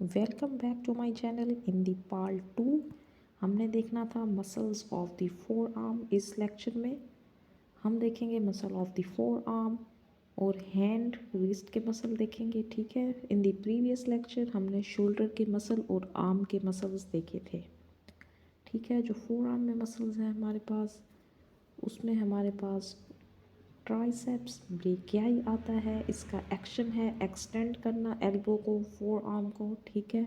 Welcome back to my channel. In the part 2 हमने देखना था muscles of the four arm. इस lecture में हम देखेंगे muscle of the four arm और हैंड रिस्ट के मसल देखेंगे। ठीक है, इन द प्रीवियस लेक्चर हमने शोल्डर के मसल और आर्म के मसल्स देखे थे। ठीक है, जो फोर आर्म में मसल्स हैं हमारे पास, उसमें हमारे पास ट्राइसेप्स ब्रेकियाई आता है। इसका एक्शन है एक्सटेंड करना एल्बो को, फोर आर्म को। ठीक है,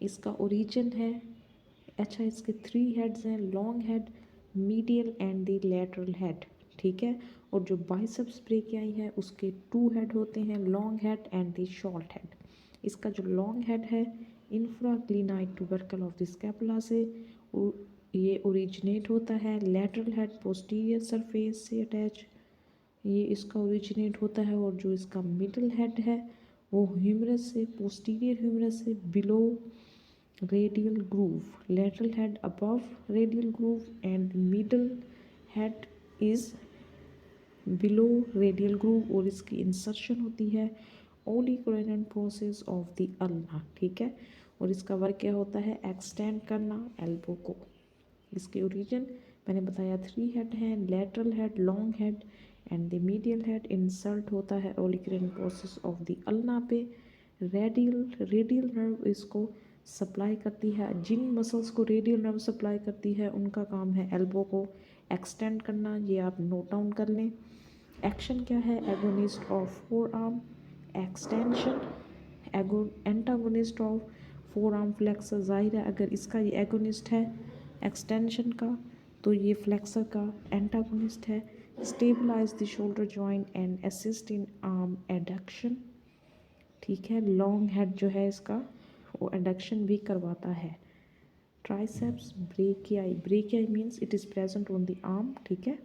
इसका ओरिजिन है, अच्छा इसके 3 हेड्स हैं, long head, medial and the lateral head. ठीक है, और जो बाइसेप्स ब्रेकियाई है उसके 2 हेड होते हैं, long head and the short head. इसका जो लॉन्ग हेड है इंफ्राक्लिनाइड ट्यूबरकल ऑफ द स्कैपुला से ये ओरिजिनेट होता है। लेटरल हेड पोस्टीरियर सरफेस से अटैच ये इसका ओरिजिनेट होता है। और जो इसका मिडल हेड है वो ह्यूमरस से, पोस्टीरियर ह्यूमरस से below radial groove, lateral head above radial groove and middle head is below radial groove। और इसकी इंसर्शन होती है ओलिकोरेनल प्रोसेस ऑफ द अल्ना। ठीक है, और इसका वर्क क्या होता है एक्सटेंड करना एल्बो को। इसके ओरिजिन मैंने बताया 3 हेड हैं, lateral head, long head and the medial head. Insert होता है ओलिकोरेनल प्रोसेस ऑफ द अल्ना पे। रेडियल नर्व इसको सप्लाई करती है। जिन मसल्स को रेडियल नर्व सप्लाई करती है उनका काम है एल्बो को एक्सटेंड करना। ये आप नोट डाउन कर लें। एक्शन क्या है, agonist of forearm extension, एगो antagonist of forearm flexor. जाहिर है अगर इसका ये एगोनिस्ट है एक्सटेंशन का तो ये फ्लेक्सर का एंटागोनिस्ट है। Stabilize the shoulder joint and assist in arm adduction. ठीक है, लॉन्ग हेड जो है इसका वो एडक्शन भी करवाता है। Triceps brachii, brachii means it is present on the arm. ठीक है,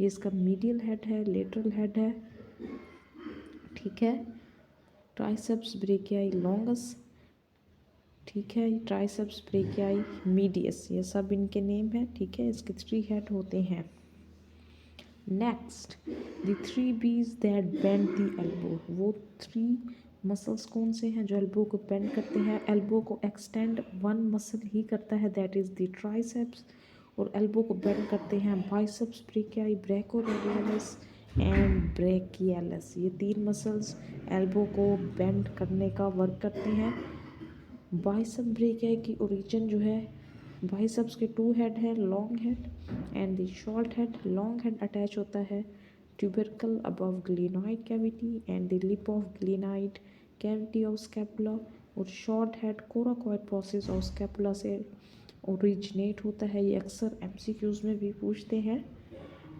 ये इसका मीडियल हेड है, लेटरल हेड है। ठीक है, ट्राइसेप्स ब्रेकियाई लॉन्गस। ठीक है, ट्राइसेप्स ब्रेकियाई मीडियस, ये सब इनके नेम है। ठीक है, इसके 3 हेड होते हैं। नेक्स्ट, द 3 बीज दैट बेंड द एल्बो। वो 3 मसल्स कौन से हैं जो एल्बो को बेंड करते हैं। एल्बो को एक्सटेंड वन मसल ही करता है, दैट इज़ द ट्राइसेप्स। और एल्बो को बेंड करते हैं बाइसेप्स ब्रेकियाई, ब्रैकोरेडियलिस एंड ब्रेकियलिस। ये 3 मसल्स एल्बो को बेंड करने का वर्क करते हैं। बाइसेप ब्रेकियाई की ओरिजिन जो है, बाइसेप्स के 2 हेड है, long head and the short head. Long head attach होता है tubercle above glenoid cavity and the lip of glenoid cavity of scapula. और short head coracoid process of scapula से originate होता है। ये अक्सर एमसीक्यूज में भी पूछते हैं।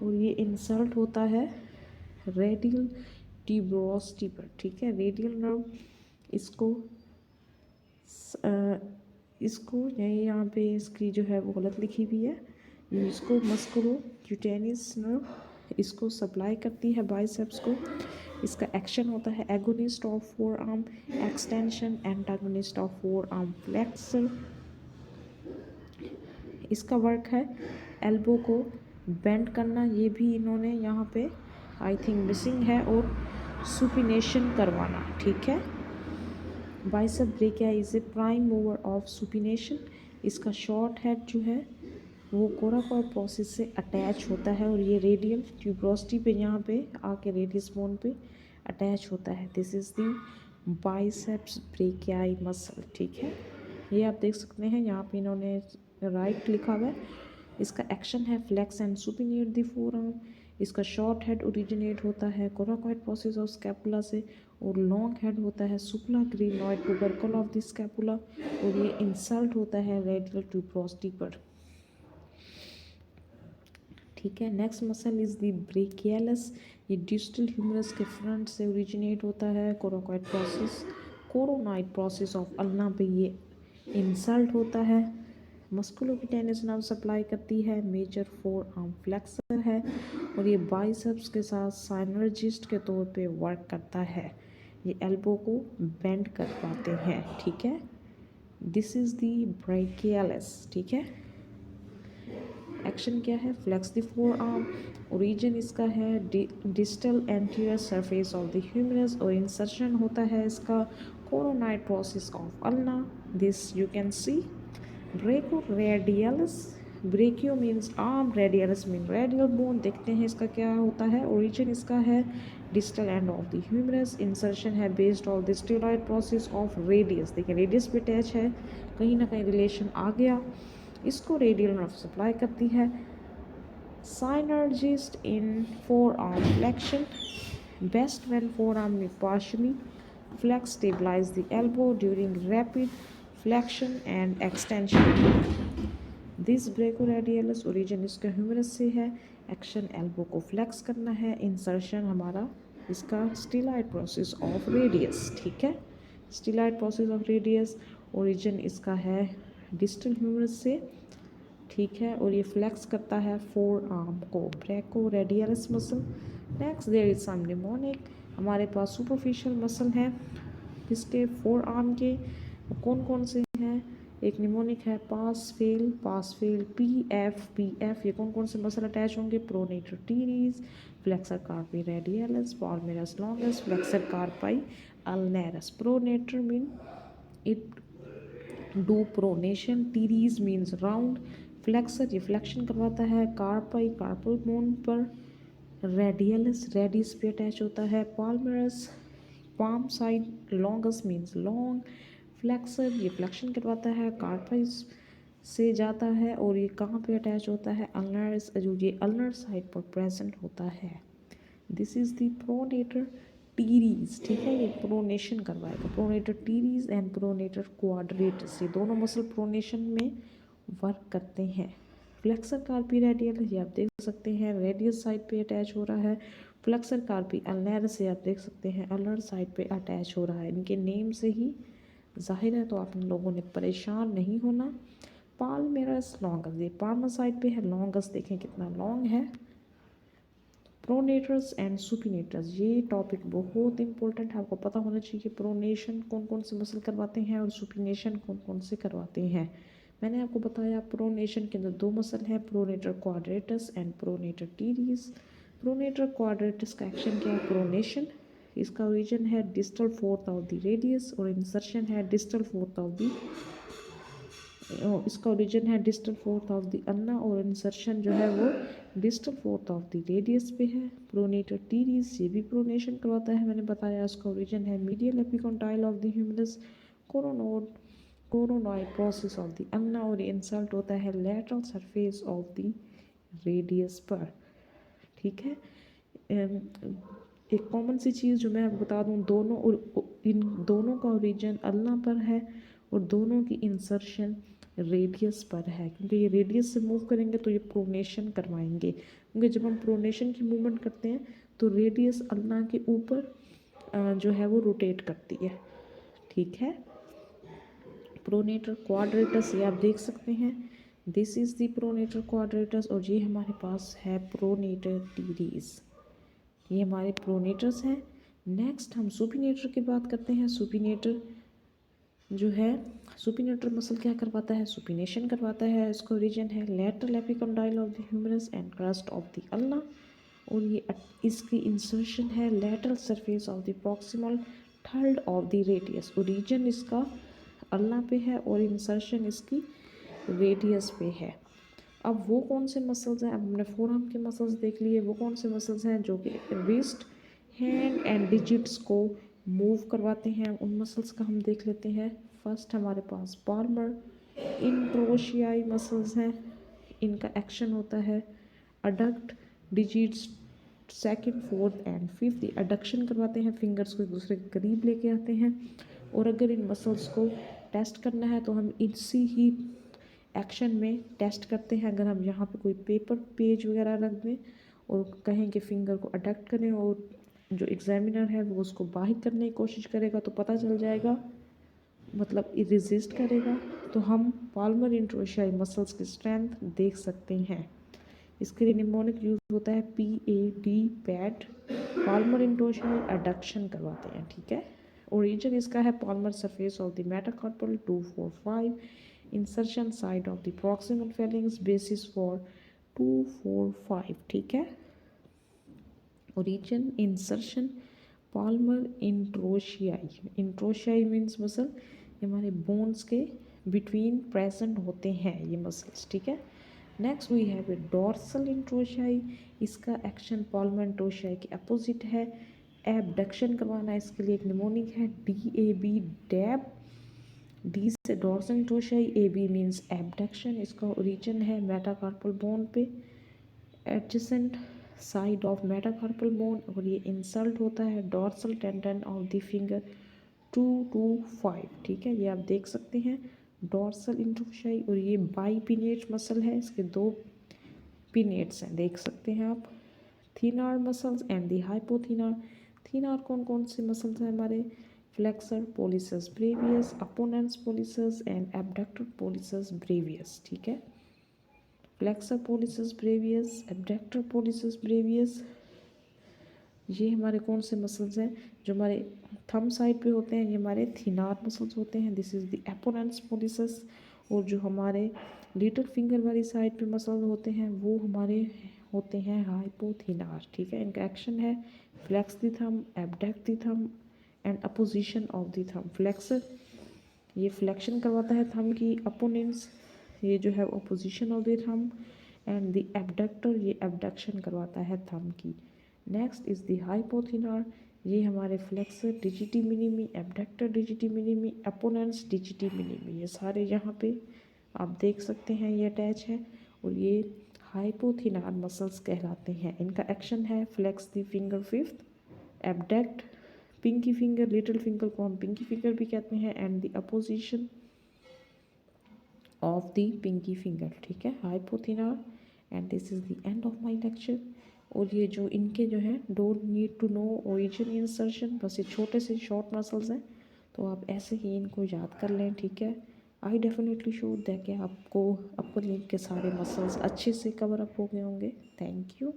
और ये इंसल्ट होता है रेडियल ट्यूबरोसिटी पर। ठीक है, रेडियल नर्व इसको यहाँ पे इसकी जो है वो गलत लिखी हुई है। इसको मस्कुलो क्यूटेनियस नर्व इसको सप्लाई करती है बाइसेप्स को। इसका एक्शन होता है agonist of forearm extension, antagonist of forearm flexor. इसका वर्क है एल्बो को बेंड करना, ये भी इन्होंने यहाँ पे आई थिंक मिसिंग है, और सुपिनेशन करवाना। ठीक है, bicep brachii is a prime mover of supination. इसका शॉर्ट हेड जो है वो कोराकॉइड प्रोसेस से अटैच होता है और ये रेडियल ट्यूब्रोसिटी पे यहाँ पे आके रेडियस बोन पे अटैच होता है। This is the biceps brachii muscle. ठीक है, ये आप देख सकते हैं यहाँ पे इन्होंने राइट लिखा हुआ है। इसका एक्शन है flex and supinate the four arm. इसका शॉर्ट हेड ओरिजिनेट होता है कोराकॉइड प्रोसेस ऑफ स्कैपुला से, और लॉन्ग हेड होता है सुप्ला ग्रीनॉइड ट्यूबरकल ऑफ द स्कैपुला, और ये इंसल्ट होता है रेडियल ट्यूब्रोसिटी पर। ठीक है, next muscle is the brachialis. ये डिस्टल ह्यूमरस के फ्रंट से ओरिजिनेट होता है coracoid process, coronoid process of ulna पे ये इंसल्ट होता है। मस्कुलोक्यूटेनियस नर्व सप्लाई करती है, मेजर फोर आर्म फ्लेक्सर है, और ये बाइसेप्स के साथ साइनर्जिस्ट के तौर पे वर्क करता है। ये एल्बो को बेंड कर पाते हैं। ठीक है, दिस इज़ दी ब्रेकियलिस। ठीक है, एक्शन क्या है फ्लेक्स द फोर आर्म। ओरिजिन इसका है distal anterior surface of the humerus, और इंसर्शन होता है इसका Coronary process of ulna. This you can see. Brachioradialis. Brachio means arm, radialis mean radial bone. देखते हैं इसका क्या होता है। ओरिजिन इसका है distal end of the humerus. Insertion है based of the styloid process of radius. देखिए रेडियस पे अटैच है, कहीं ना कहीं रिलेशन आ गया। इसको रेडियल नर्व सप्लाई करती है। Synergist in four arm flexion, best when four arm में partially flex, stabilize the elbow during rapid flexion and extension. This brachioradialis origin इसका ह्यूमरस से है। एक्शन एल्बो को फ्लेक्स करना है। इंसर्शन हमारा इसका स्टिलाइड प्रोसेस ऑफ रेडियस। ठीक है, स्टिलाइड प्रोसेस ऑफ रेडियस। ओरिजिन इसका है डिस्टल ह्यूमरस से। ठीक है, और ये फ्लेक्स करता है फोर आर्म को, brachioradialis muscle. Next there is some mnemonic. हमारे पास सुपरफिशियल मसल हैं किसके, फोर आर्म के। कौन कौन से हैं, एक निमोनिक है पास फेल पी एफ। ये कौन कौन से मसल अटैच होंगे, pronator teres, flexor carpi radialis, palmaris longus, flexor carpi ulnaris. Pronator mean it do pronation, teres means round, flexor ये फ्लेक्शन करवाता है, कार्पाई कार्पल बोन पर, रेडियलिस रेडियस पे अटैच होता है, palmaris palm side, longus means long, flexor ये flexion करवाता है, कार्पाइस से जाता है, और ये कहाँ पे अटैच होता है, अल्नर्स, जो ये अल्नर साइड पर प्रेजेंट होता है। This is the pronator teres. ठीक है, ये प्रोनेशन करवाएगा। Pronator teres and pronator quadratus, ये दोनों मसल प्रोनेशन में वर्क करते हैं। फ्लेक्सर कार्पी रेडियल ये आप देख सकते हैं रेडियस साइड पे अटैच हो रहा है। फ्लेक्सर कार्पी अल्नरस ये आप देख सकते हैं अल्नर साइड पे अटैच हो रहा है। इनके नेम से ही जाहिर है, तो आप इन लोगों ने परेशान नहीं होना। पाल्मेरस लॉन्गस ये पाल्मर साइड पे है, लॉन्गस देखें कितना लॉन्ग है। प्रोनेटर्स एंड सुपिनेटर्स, ये टॉपिक बहुत इंपॉर्टेंट है, आपको पता होना चाहिए। प्रोनेशन कौन कौन से मसल करवाते हैं और सुपिनेशन कौन कौन से करवाते हैं। मैंने आपको बताया प्रोनेशन के अंदर दो मसल हैं, pronator quadratus and pronator teres. Pronator quadratus का एक्शन क्या है, प्रोनेशन। इसका ओरिजिन है distal fourth of the radius, और इंसर्शन है डिस्टल फोर्थ ऑफ द, इसका ओरिजिन है distal fourth of the ulna, और इंसर्शन जो है वो distal fourth of the radius पे है। प्रोनेटर टीरीज ये भी प्रोनेशन करवाता है, मैंने बताया। उसका ओरिजिन है medial epicondyle of the humerus, coronoid process of the ulna, और इंसल्ट होता है lateral surface of the radius पर। ठीक है, एक कॉमन सी चीज़ जो मैं आपको बता दूं, दोनों और इन दोनों का ओरिजिन अल्ना पर है, और दोनों की इंसर्शन रेडियस पर है, क्योंकि ये रेडियस से मूव करेंगे तो ये प्रोनेशन करवाएंगे। क्योंकि जब हम प्रोनेशन की मूवमेंट करते हैं तो रेडियस अल्ना के ऊपर जो है वो रोटेट करती है। ठीक है, प्रोनेटर क्वाड्रेटस ये आप देख सकते हैं, this is the pronator quadratus, और ये हमारे पास है प्रोनेटर टीरीज। ये हमारे प्रोनेटर्स हैं। नेक्स्ट हम सुपिनेटर की बात करते हैं। सुपिनेटर जो है, सुपिनेटर मसल क्या करवाता है, सुपिनेशन करवाता है। इसका ओरिजिन है lateral epicondyle of the humerus and crest of the ulna, और ये इसकी इंसर्शन है lateral surface of the proximal third of the radius. Origin इसका अल्ना पे है और इंसर्शन इसकी रेडियस पे है। अब वो कौन से मसल्स हैं, अब हमने फोरआर्म के मसल्स देख लिए, वो कौन से मसल्स हैं जो कि रिस्ट, हैंड एंड डिजिट्स को मूव करवाते हैं, उन मसल्स का हम देख लेते हैं। फर्स्ट हमारे पास पाल्मर इंट्रोशियाई मसल्स हैं, इनका एक्शन होता है adduct digits, second fourth and fifth adduction करवाते हैं, फिंगर्स को एक दूसरे के करीब लेके आते हैं। और अगर इन मसल्स को टेस्ट करना है तो हम इसी ही एक्शन में टेस्ट करते हैं। अगर हम यहाँ पे कोई पेपर पेज वगैरह रख दें और कहें कि फिंगर को अडक्ट करें, और जो एग्जामिनर है वो उसको बाहर करने की कोशिश करेगा तो पता चल जाएगा, मतलब रेजिस्ट करेगा, तो हम पाल्मर इंट्रोशियाई मसल्स की स्ट्रेंथ देख सकते हैं। इसके लिए निमोनिक यूज होता है PAD pad, palmar interossei adduction करवाते हैं। ठीक है, ओरिजिन इसका है palmar surface of the metacarpal 2, 4, 5, insertion side of the proximal phalanges, basis for 2, 4, 5। ठीक है, origin insertion palmar interossei means muscle हमारे बोन्स के बिटवीन प्रेजेंट होते हैं ये मसल्स, ठीक है। Next we have a dorsal interossei, इसका एक्शन पाल्मर इंट्रोशियाई के अपोजिट है। एबडक्शन करवाना इसके लिए एक निमोनिक है DAB, डैब। डी से डॉर्सल इंट्रोशियाई, AB मीन्स एबडक्शन, इसका ओरिजिन है मेटाकार्पल बोन पे, adjacent side of metacarpal bone, और ये इंसल्ट होता है dorsal tendon of the finger 2 to 5, ठीक है। ये आप देख सकते हैं डॉर्सल इंट्रोशियाई, और ये बाईपिनेट मसल है, इसके 2 पिनेट्स हैं, देख सकते हैं आप। थिनार मसल्स एंड दी हाइपोथिनार। थिनार कौन कौन से मसल्स हैं हमारे, flexor पोलिसस Bravais, अपोनेंस पोलिसस and abductor पोलिसस Bravais, ठीक है। फ्लेक्सर पोलिसस ब्रेवियस, एबडक्टर पोलिसस ब्रेवियस, ये हमारे कौन से मसल्स हैं जो हमारे थंब साइड पे होते हैं, ये हमारे थिनार मसल्स होते हैं, दिस इज़ द एपोनेंस पोलिसस। और जो हमारे लिटिल फिंगर वाली साइड पे मसल होते हैं वो हमारे होते हैं हाइपोथिनार, ठीक है। इनका एक्शन है flex the thumb, abduct the thumb and opposition of the thumb. Flexor ये फ्लेक्शन करवाता है थंब की, अपोनेंस ये जो है opposition of the thumb, and the abductor ये एबडक्शन करवाता है थंब की। नेक्स्ट इज़ द हाइपोथिनार, ये हमारे flexor digiti minimi, abductor digiti minimi, opponens digiti minimi, ये सारे यहाँ पे आप देख सकते हैं ये अटैच है, और ये हाइपोथिनार मसल्स कहलाते हैं। इनका एक्शन है flex the finger fifth, abduct pinky finger, little finger को हम पिंकी फिंगर भी कहते हैं, and the opposition of the pinky finger, ठीक है, hypothenar. And this is the end of my lecture. और ये जो इनके जो है don't need to know origin insertion, बस ये छोटे से शॉर्ट मसल्स हैं, तो आप ऐसे ही इनको याद कर लें, ठीक है। आई डेफिनेटली श्योर दैट कि आपको अपर लिम्ब के सारे मसल्स अच्छे से कवर अप हो गए होंगे। Thank you.